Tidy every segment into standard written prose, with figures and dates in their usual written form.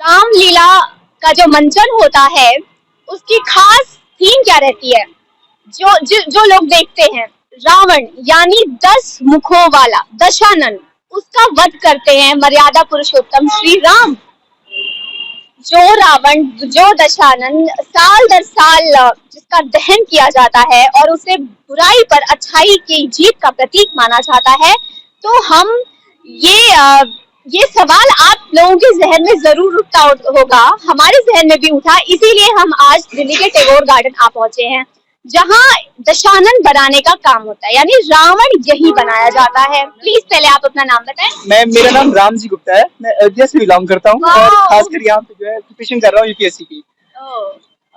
रामलीला का जो मंचन होता है उसकी खास थीम क्या रहती है? जो लोग देखते हैं, रावण यानी 10 मुखों वाला दशानन, उसका वध करते हैं मर्यादा पुरुषोत्तम श्री राम। जो रावण, जो दशानन साल दर साल जिसका दहन किया जाता है और उसे बुराई पर अच्छाई की जीत का प्रतीक माना जाता है, तो हम ये सवाल आप लोगों के जहन में जरूर उठता होगा, हमारे जहन में भी उठा, इसीलिए हम आज दिल्ली के टैगोर गार्डन आ पहुंचे हैं, जहां दशानन बनाने का काम होता है, यानी रावण यही बनाया जाता है। प्लीज पहले आप अपना नाम बताएं। मेरा नाम राम जी गुप्ता है। मैं अयोध्या से बिलोंग करता हूँ और खासकर यहाँ पे जो है प्रिपरेशन कर रहा हूँ यूपीएससी की।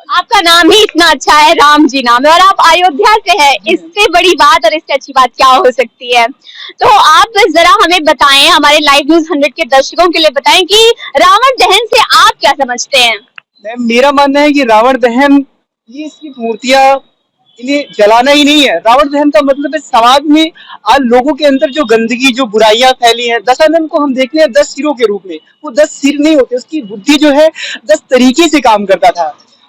आपका नाम ही इतना अच्छा है, राम जी नाम है, और आप अयोध्या से हैं, इससे बड़ी बात और इससे अच्छी बात क्या हो सकती है? तो आप जरा हमें बताएं, हमारे लाइव न्यूज 100 के दर्शकों के लिए बताएं कि रावण दहन से आप क्या समझते हैं? मेरा मानना है कि रावण दहन ये सिर्फ मूर्तियां इन्हें जलाना ही नहीं है। रावण दहन का मतलब है समाज में आज लोगों के अंदर जो गंदगी, जो बुराइयां फैली हैं, दशानन को हम देखते हैं 10 सिरों के रूप में। वो 10 सिर नहीं होते, उसकी बुद्धि जो है 10 तरीके से काम करता था।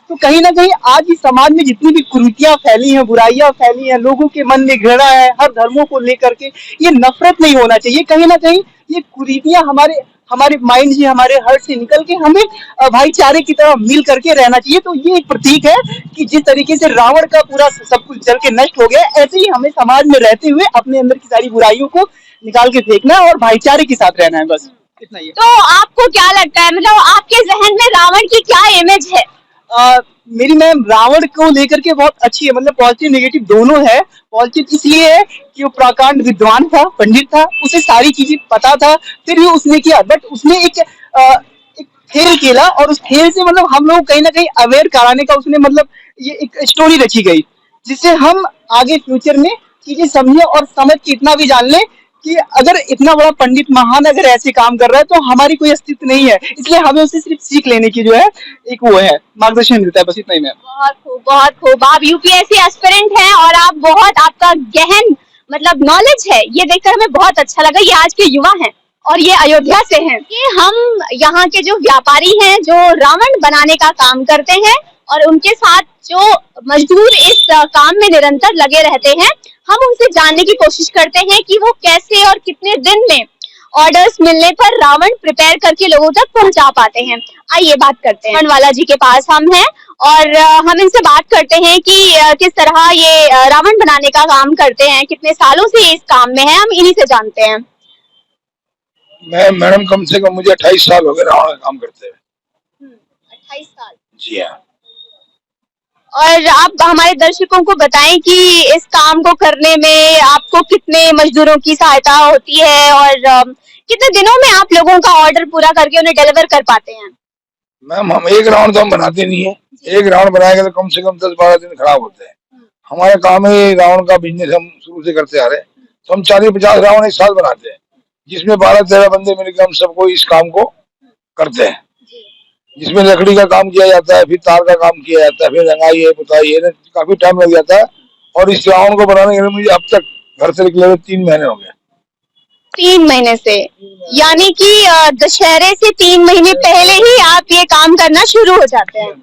तो कहीं ना कहीं आज इस समाज में जितनी भी कुरीतियां फैली हैं, बुराइयां फैली हैं, लोगों के मन में घृणा है हर धर्मों को लेकर के, ये नफरत नहीं होना चाहिए। कहीं ना कहीं ये कुरीतियां हमारे हमारे माइंड से, हमारे हार्ट से निकल के हमें भाईचारे की तरह मिल करके रहना चाहिए। तो ये एक प्रतीक है कि जिस तरीके से रावण का पूरा सब कुछ जल के नष्ट हो गया, ऐसे ही हमें समाज में रहते हुए अपने अंदर की सारी बुराइयों को निकाल के फेंकना है और भाईचारे के साथ रहना है, बस इतना ही। तो आपको क्या लगता है, मतलब आपके जहन में रावण की क्या इमेज है? मेरी मैम रावण को लेकर के बहुत अच्छी है, मतलब पॉजिटिव नेगेटिव दोनों है। पॉजिटिव इसलिए है कि वो प्रकांड विद्वान था, पंडित था, उसे सारी चीजें पता था, फिर भी उसने किया। बट उसने एक खेल खेला और उस खेल से मतलब हम लोग कहीं ना कहीं अवेयर कराने का उसने मतलब ये एक स्टोरी रची गई, जिससे हम आगे फ्यूचर में चीजें समझे और समझ के इतना भी जान ले कि अगर इतना बड़ा पंडित महान अगर ऐसे काम कर रहा है तो हमारी कोई अस्तित्व नहीं है। इसलिए हमें उससे सिर्फ सीख लेने की जो है एक वो है मार्गदर्शन मिलता है, बस इतना ही। मैं बहुत खूब, बहुत खूब। आप यूपीएससी एस्पिरेंट हैं और आप बहुत, आपका गहन मतलब नॉलेज है, ये देखकर हमें बहुत अच्छा लगा। ये आज के युवा हैं और ये अयोध्या से हैं। ये हम यहाँ के जो व्यापारी हैं, जो रावण बनाने का काम करते हैं और उनके साथ जो मजदूर इस काम में निरंतर लगे रहते हैं, हम उनसे जानने की कोशिश करते हैं कि वो कैसे और कितने दिन में ऑर्डर्स मिलने पर रावण प्रिपेयर करके लोगों तक पहुंचा पाते हैं। आइए बात करते हैं वाला जी के पास हम हैं और हम इनसे बात करते हैं कि किस तरह ये रावण बनाने का काम करते हैं, कितने सालों से इस काम में है, हम इन्हीं से जानते हैं। मैं मैडम कम से कम मुझे 28 साल हो गए रावण का काम करते हुए। 28 साल? जी हाँ। और आप हमारे दर्शकों को बताएं कि इस काम को करने में आपको कितने मजदूरों की सहायता होती है और कितने दिनों में आप लोगों का ऑर्डर पूरा करके उन्हें डिलीवर कर पाते हैं? मैम हम एक राउंड तो हम बनाते नहीं है, एक राउंड बनाएंगे तो कम से कम 10-12 दिन खराब होते हैं। हमारा काम है राउंड का बिजनेस, हम शुरू से करते आ रहे हैं, तो हम 40-50 राउंड एक साल बनाते हैं, जिसमें 12-13 बंदे मिलकर हम सबको इस काम को करते हैं, जिसमें लकड़ी का काम किया जाता है, फिर तार का काम किया जाता है, फिर रंगाई है, पुताई है, काफी टाइम लग जाता है। और इस रावण को बनाने के लिए मुझे अब तक घर से निकले हुए 3 महीने हो गए। 3 महीने से? यानी कि दशहरे से 3 महीने पहले ही आप ये काम करना शुरू हो जाते हैं?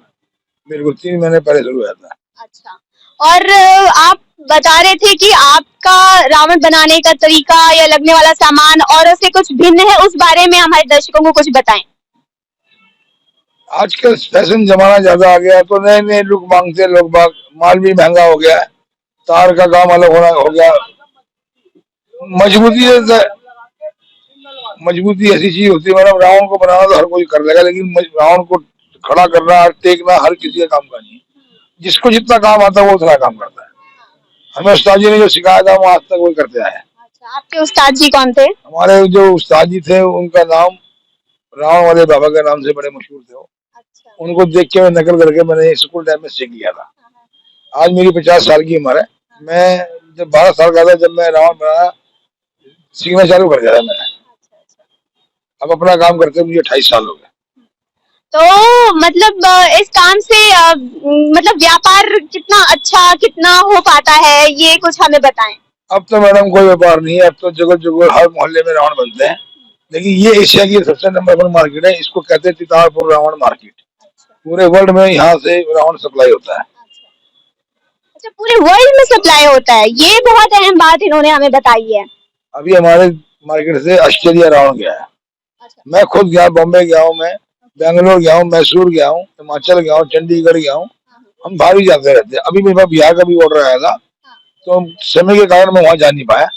बिल्कुल 3 महीने पहले शुरू हो जाता है। अच्छा, और आप बता रहे थे कि आपका रावण बनाने का तरीका या लगने वाला सामान औरों से कुछ भिन्न है, उस बारे में हमारे दर्शकों को कुछ बताएं। आजकल फैशन जमाना ज्यादा आ गया, तो नए नए लुक मांगते हैं लोग बाग, माल भी महंगा हो गया है, तार का काम अलग होना हो गया, मजबूती ऐसी चीज होती है मैडम। रावण को बनाना तो हर कोई कर लेगा, लेकिन रावण को खड़ा करना, टेकना हर किसी का काम का नहीं है। जिसको जितना काम आता है वो उतना काम करता है। हमें उस्ताद जी ने जो सिखाया था वो आज तक वही करते आए हैं। अच्छा, आपके उस्ताद जी कौन थे? हमारे जो उस्ताद जी थे उनका नाम रावण वाले बाबा के नाम से बड़े मशहूर थे वो। अच्छा। उनको देख के मैं नकल करके मैंने स्कूल टाइम में सीख लिया था। आज मेरी 50 साल की उम्र है। मैं जब 12 साल का था, जब मैं रावण बनाना सीखना चालू कर दिया था मैंने। अब अपना काम करते मुझे 28 साल हो गए। तो मतलब इस काम से मतलब व्यापार कितना अच्छा, कितना हो पाता है, ये कुछ हमें बताएं। अब तो मैडम कोई व्यापार नहीं है, अब तो जगह जगह हर मोहल्ले में रावण बनते हैं। लेकिन ये एशिया की सबसे नंबर 1 मार्केट है, इसको कहते हैं तितारपुर रावण मार्केट। पूरे वर्ल्ड में यहाँ से रावण सप्लाई होता है। अच्छा, पूरे वर्ल्ड में सप्लाई होता है, ये बहुत अहम बात इन्होंने हमें बताई है। अभी हमारे मार्केट से ऑस्ट्रेलिया रावण गया है। मैं खुद गया, बॉम्बे गया हूँ, मैं बेंगलोर गया हूँ, मैसूर गया हूँ, हिमाचल गया हूँ, चंडीगढ़ गया हूँ। हम बाहर ही जाते रहते हैं। अभी मेरे पास बिहार का भी ऑर्डर आया था, तो समय के कारण मैं वहाँ जा नहीं पाया।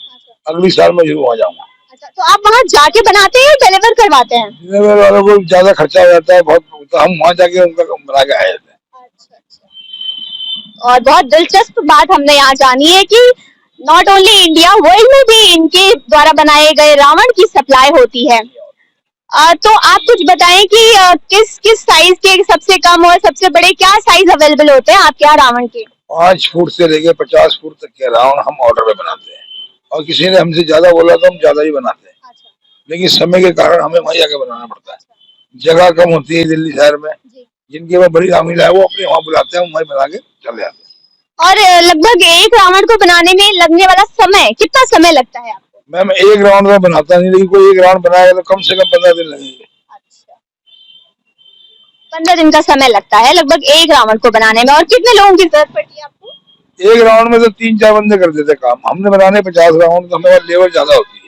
अगली साल मैं जरूर वहाँ जाऊंगा। अच्छा, तो आप वहाँ जाके बनाते हैं, डिलीवर करवाते हैं? डिलीवर वालों को ज्यादा खर्चा हो जाता है बहुत, तो हम वहाँ जाके उनका बना के आए थे। और बहुत दिलचस्प बात हमने यहाँ जानी है कि नॉट ओनली इंडिया, वर्ल्ड में भी इनके द्वारा बनाए गए रावण की सप्लाई होती है। तो आप कुछ बताएं कि किस किस साइज के सबसे कम और सबसे बड़े क्या साइज अवेलेबल होते हैं आपके यहाँ रावण के? 5 फुट से लेके 50 फुट तक के रावण हम ऑर्डर में बनाते हैं, और किसी ने हमसे ज्यादा बोला तो हम ज्यादा ही बनाते हैं। लेकिन समय के कारण हमें वहीं जाके बनाना पड़ता है, जगह कम होती है दिल्ली शहर में। जिनके पास बड़ी रामलीला है वो अपने वहाँ बुलाते हैं, हम वहीं बना के चले जाते हैं। और लगभग एक रावण को बनाने में लगने वाला समय कितना समय लगता है आपको? मैम, एक राउंड में बनाता नहीं, लेकिन कोई एक राउंड बनाएगा तो कम से कम 15 दिन लगेंगे। अच्छा, 15 दिन का समय लगता है लगभग एक रावण को बनाने में। और कितने लोगों की जरूरत पड़ती है आपको? एक राउंड में तो 3-4 बंदे कर देते काम। हमने बनाने 50 राउंड, तो हमें लेबर ज्यादा होती है।